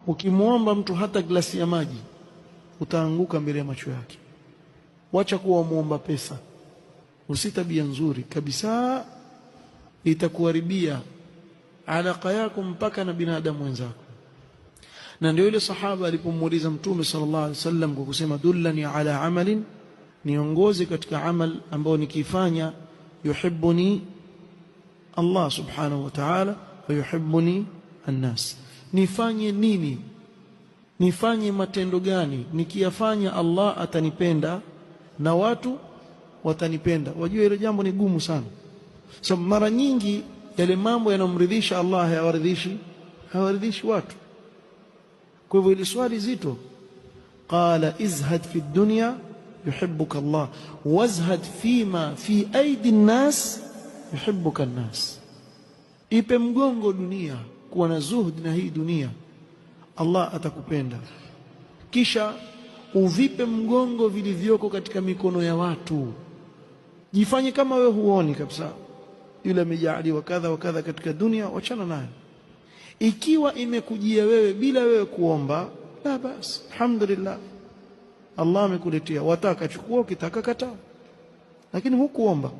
Ukimwomba mtu hata glasi ya maji utaanguka mbele ya macho yake. Wacha kuwa muomba pesa, usi tabia nzuri kabisa, itakuharibia alaka yako mpaka na binadamu wenzako. Na ndio yule sahaba alipomuuliza Mtume sallallahu alaihi wasallam kwa kusema dullani ala amalin, niongoze katika amal ambao nikifanya yuhibbuni Allah subhanahu wa ta'ala wa yuhibbuni an-nas. Nifanye nini? Nifanye matendo gani? Nikiyafanya Allah atanipenda na watu watanipenda. Wajua hilo jambo ni gumu sana. So mara nyingi yale mambo yanamridhisha Allah hayawaridhishi watu. Kwa hivyo ile swali zito, qala izhad fi dunya yuhibbuka Allah wazhad fima fi aidi an-nas yuhibbuka an-nas. Ipe mgongo dunia, kuwa na zuhud na hii dunia, Allah atakupenda. Kisha uvipe mgongo vilivyoko katika mikono ya watu. Jifanye kama wewe huoni kabisa yule amejaaliwa kadha wa kadha katika dunia, wachana naye. Ikiwa imekujia wewe bila wewe kuomba, la basi, alhamdulillah, Allah amekuletea. Wataka chukua, ukitaka kataa, lakini hukuomba.